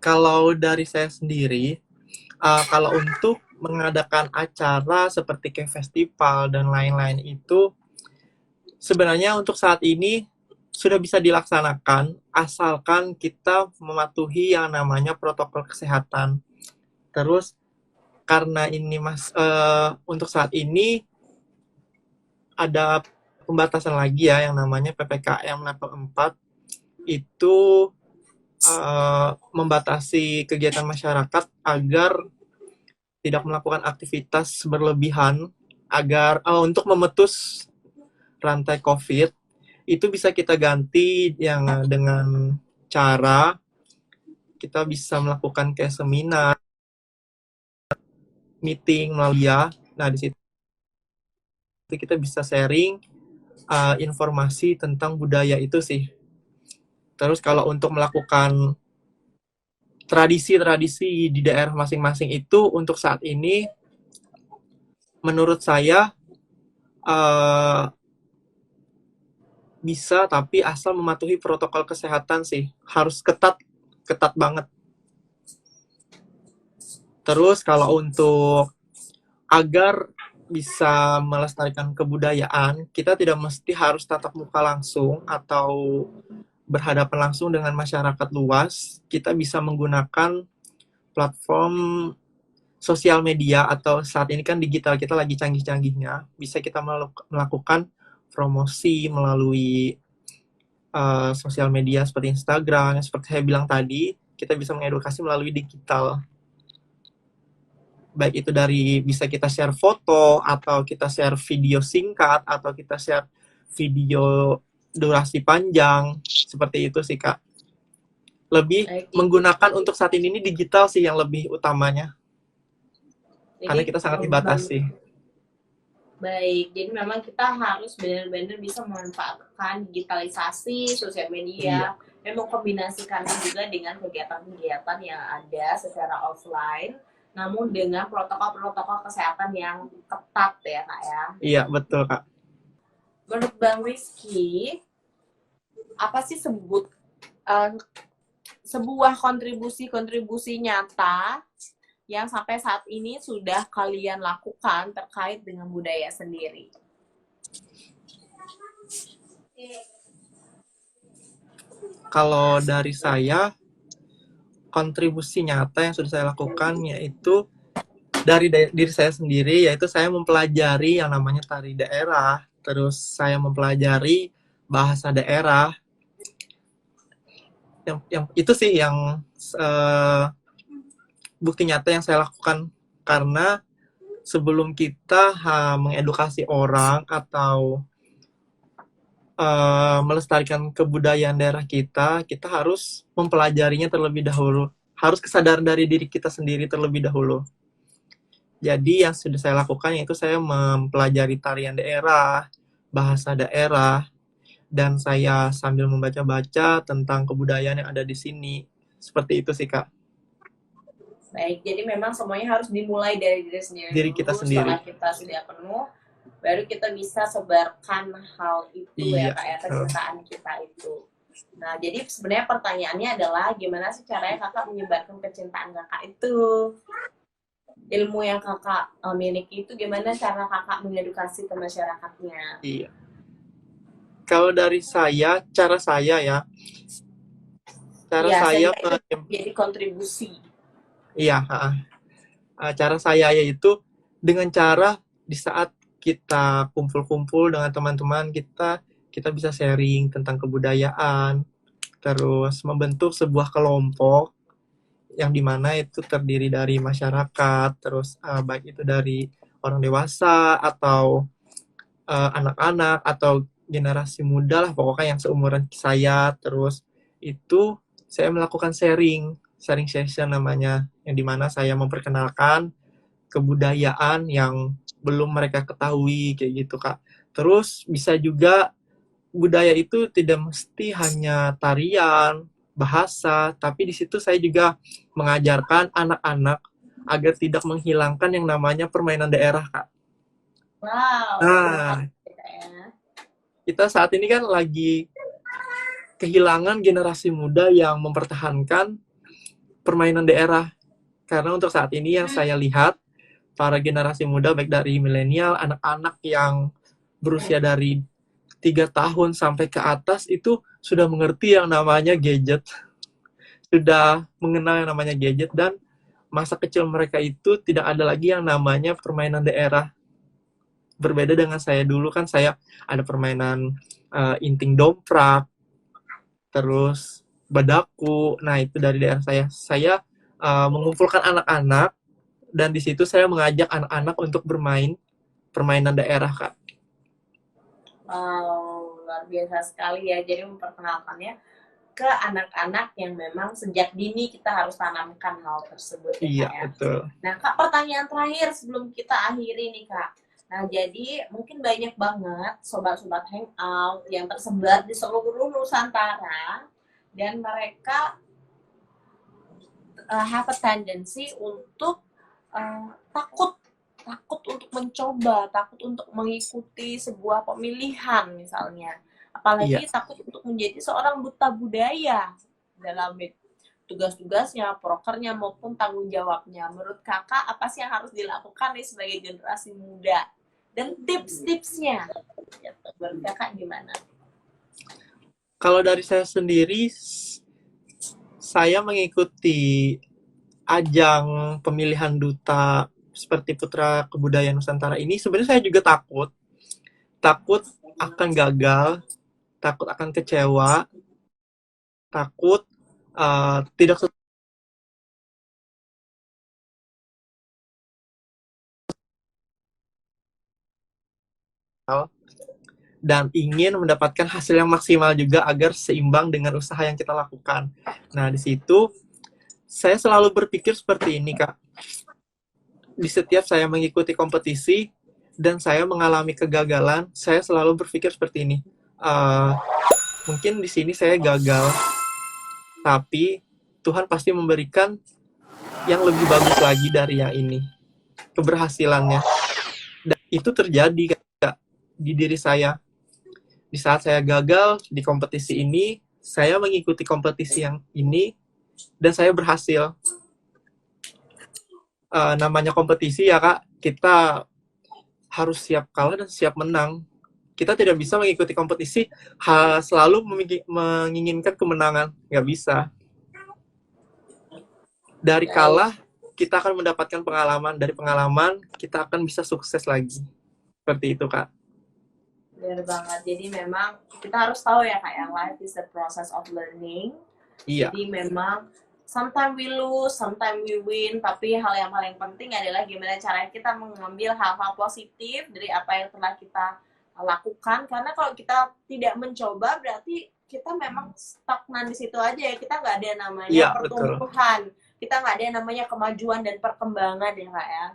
Kalau dari saya sendiri, kalau untuk mengadakan acara seperti kayak festival dan lain-lain itu, sebenarnya untuk saat ini sudah bisa dilaksanakan asalkan kita mematuhi yang namanya protokol kesehatan. Terus karena ini untuk saat ini ada pembatasan lagi ya yang namanya PPKM level 4 itu membatasi kegiatan masyarakat agar tidak melakukan aktivitas berlebihan agar untuk memutus rantai COVID itu bisa kita ganti yang dengan cara kita bisa melakukan kayak seminar, meeting melalui ya. Nah, di situ kita bisa sharing informasi tentang budaya itu sih. Terus kalau untuk melakukan tradisi-tradisi di daerah masing-masing itu untuk saat ini menurut saya bisa, tapi asal mematuhi protokol kesehatan sih. Harus ketat banget. Terus kalau untuk agar bisa melestarikan kebudayaan, kita tidak mesti harus tatap muka langsung atau berhadapan langsung dengan masyarakat luas. Kita bisa menggunakan platform sosial media atau saat ini kan digital kita lagi canggih-canggihnya. Bisa kita melakukan promosi melalui sosial media seperti Instagram, seperti saya bilang tadi, kita bisa mengedukasi melalui digital. Baik itu dari bisa kita share foto, atau kita share video singkat, atau kita share video durasi panjang, seperti itu sih Kak. Lebih menggunakan untuk saat ini digital sih yang lebih utamanya. Jadi, karena kita sangat dibatasi.
Baik, jadi memang kita harus benar-benar bisa memanfaatkan digitalisasi sosial media dan mengkombinasikannya juga dengan kegiatan-kegiatan yang ada secara offline, namun dengan protokol-protokol kesehatan yang ketat ya Kak ya.
Iya, betul Kak.
Menurut Bang Rizky, apa sih sebuah kontribusi nyata yang sampai saat ini sudah kalian lakukan terkait dengan budaya sendiri?
Kalau dari saya, kontribusi nyata yang sudah saya lakukan yaitu dari diri saya sendiri, yaitu saya mempelajari yang namanya tari daerah, terus saya mempelajari bahasa daerah. Yang itu sih yang bukti nyata yang saya lakukan, karena sebelum kita mengedukasi orang atau melestarikan kebudayaan daerah kita harus mempelajarinya terlebih dahulu. Harus kesadaran dari diri kita sendiri terlebih dahulu. Jadi yang sudah saya lakukan yaitu saya mempelajari tarian daerah, bahasa daerah, dan saya sambil membaca-baca tentang kebudayaan yang ada di sini. Seperti itu sih, Kak.
Baik, jadi memang semuanya harus dimulai dari diri sendiri
Diri
dulu.
kita sendiri.
Setelah kita sudah penuh, baru kita bisa sebarkan hal itu
Iya,
ya Kak, ya, kecintaan kita itu. Nah, jadi sebenarnya pertanyaannya adalah gimana sih caranya Kakak menyebarkan kecintaan Kakak itu? Ilmu yang Kakak miliki itu gimana cara Kakak mengedukasi ke masyarakatnya?
Iya. Kalau dari saya, cara saya ya. Cara
Iya,
saya
jadi kontribusi.
Iya, cara saya yaitu dengan cara di saat kita kumpul-kumpul dengan teman-teman kita bisa sharing tentang kebudayaan, terus membentuk sebuah kelompok yang dimana itu terdiri dari masyarakat, terus baik itu dari orang dewasa atau anak-anak atau generasi muda lah, pokoknya yang seumuran saya. Terus itu saya melakukan sharing session namanya, yang dimana saya memperkenalkan kebudayaan yang belum mereka ketahui kayak gitu, Kak. Terus bisa juga budaya itu tidak mesti hanya tarian, bahasa, tapi di situ saya juga mengajarkan anak-anak agar tidak menghilangkan yang namanya permainan daerah, Kak.
Wow.
Nah, kita saat ini kan lagi kehilangan generasi muda yang mempertahankan permainan daerah. Karena untuk saat ini yang saya lihat, para generasi muda baik dari milenial, anak-anak yang berusia dari 3 tahun sampai ke atas itu sudah mengerti yang namanya gadget. Sudah mengenal yang namanya gadget, dan masa kecil mereka itu tidak ada lagi yang namanya permainan daerah. Berbeda dengan saya dulu, kan saya ada permainan inting domprak, terus badaku. Nah, itu dari daerah saya. Saya mengumpulkan anak-anak, dan di situ saya mengajak anak-anak untuk bermain permainan daerah, Kak.
Wow, luar biasa sekali ya. Jadi memperkenalkannya ke anak-anak yang memang sejak dini kita harus tanamkan hal tersebut ya,
Iya,
Kak, ya.
betul.
Nah, Kak, pertanyaan terakhir sebelum kita akhiri nih, Kak. Nah, jadi mungkin banyak banget sobat-sobat hangout yang tersebar di seluruh Nusantara, dan mereka have a tendency untuk takut untuk mencoba, takut untuk mengikuti sebuah pemilihan misalnya. Apalagi takut untuk menjadi seorang duta budaya dalam tugas-tugasnya, prokernya, maupun tanggung jawabnya. Menurut Kakak, apa sih yang harus dilakukan nih sebagai generasi muda? Dan tips-tipsnya, menurut Kakak gimana?
Kalau dari saya sendiri, saya mengikuti ajang pemilihan duta seperti Putra Kebudayaan Nusantara ini. Sebenarnya saya juga takut akan gagal, takut akan kecewa, takut tidak sesuai, dan ingin mendapatkan hasil yang maksimal juga agar seimbang dengan usaha yang kita lakukan. Nah, di situ saya selalu berpikir seperti ini, Kak. Di setiap saya mengikuti kompetisi dan saya mengalami kegagalan, saya selalu berpikir seperti ini. Mungkin di sini saya gagal, tapi Tuhan pasti memberikan yang lebih bagus lagi dari yang ini, keberhasilannya. Dan itu terjadi, Kak, di diri saya. Di saat saya gagal di kompetisi ini, saya mengikuti kompetisi yang ini, dan saya berhasil. namanya kompetisi ya Kak, kita harus siap kalah dan siap menang. Kita tidak bisa mengikuti kompetisi selalu menginginkan kemenangan, nggak bisa. Dari kalah kita akan mendapatkan pengalaman, dari pengalaman kita akan bisa sukses lagi. Seperti itu Kak.
Benar banget. Jadi memang kita harus tahu ya Kak, yang life is the process of learning.
Iya.
Jadi memang sometimes we lose, sometimes we win, tapi hal yang paling penting adalah gimana caranya kita mengambil hal-hal positif dari apa yang telah kita lakukan. Karena kalau kita tidak mencoba, berarti kita memang stagnan di situ aja ya. Kita nggak ada namanya
Iya,
pertumbuhan. Kita nggak ada namanya kemajuan dan perkembangan ya Kak ya.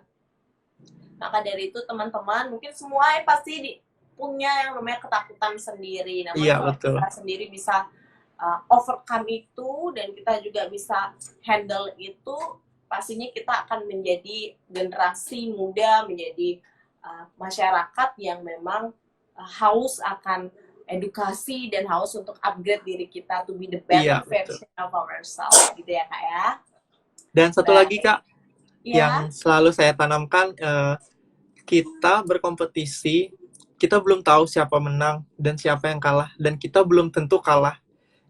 Maka dari itu teman-teman, mungkin semua pasti punya yang namanya ketakutan sendiri. Namun
Iya,
kalau
betul.
kita sendiri bisa overcome itu dan kita juga bisa handle itu, pastinya kita akan menjadi generasi muda, menjadi masyarakat yang memang haus akan edukasi dan haus untuk upgrade diri kita to be the better version of ourselves, gitu ya Kak ya.
Dan satu lagi Kak,
ya,
yang selalu saya tanamkan, kita berkompetisi, kita belum tahu siapa menang dan siapa yang kalah, dan kita belum tentu kalah.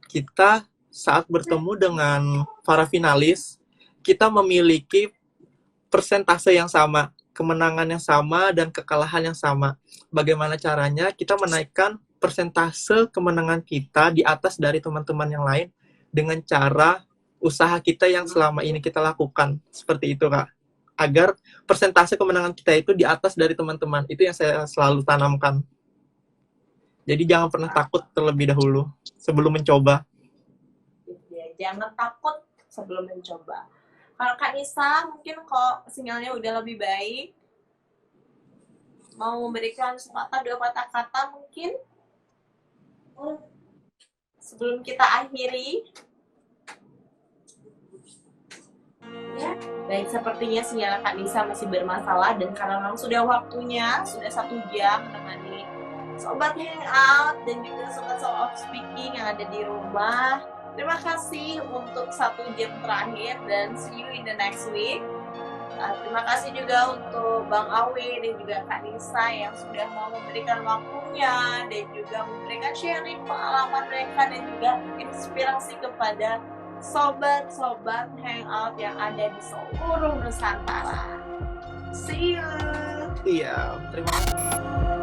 Kita saat bertemu dengan para finalis, kita memiliki persentase yang sama, kemenangan yang sama, dan kekalahan yang sama. Bagaimana caranya kita menaikkan persentase kemenangan kita di atas dari teman-teman yang lain dengan cara usaha kita yang selama ini kita lakukan. Seperti itu Kak. Agar persentase kemenangan kita itu di atas dari teman-teman. Itu yang saya selalu tanamkan. Jadi jangan pernah takut terlebih dahulu sebelum mencoba.
Jangan takut sebelum mencoba. Kalau Kak Nisa, mungkin kok sinyalnya udah lebih baik, mau memberikan sepatah dua patah kata mungkin sebelum kita akhiri. Ya, baik, sepertinya sinyal Kak Nisa masih bermasalah, dan karena memang sudah waktunya, sudah 1 jam menemani Sobat Hangout dan juga Sobat Soul of Speaking yang ada di rumah. Terima kasih untuk 1 jam terakhir dan see you in the next week. Terima kasih juga untuk Bang Awi dan juga Kak Nisa yang sudah mau memberikan waktunya dan juga memberikan sharing pengalaman mereka dan juga inspirasi kepada sobat-sobat Hangout yang ada di seluruh Nusantara. See you.
Iya, terima kasih.